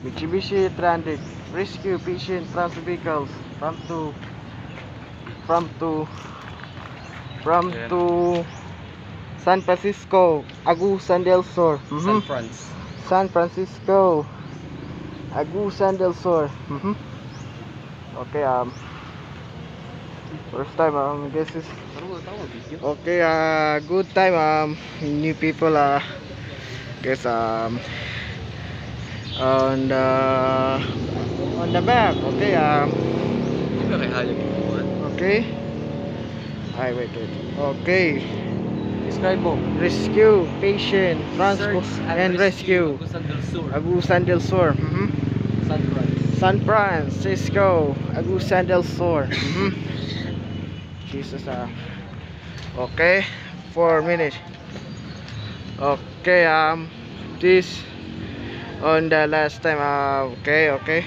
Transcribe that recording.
Mitsubishi 300 rescue patient transfer vehicles from to from Ayan. to San Francisco, Agusan del Sur. San Franz. San Francisco, Agusan del Sur. Okay, first time, this is okay. Good time, new people, guess, on the map. Okay, okay. Ay, wait. Okay. Describe mo. Rescue, patient, transport, Search and rescue. Agusan del Sur. Agusan del Sur. San Franz. San Francisco, Agusan del Sur. Jesus, okay, 4 minutes. Okay, this on the last time, okay.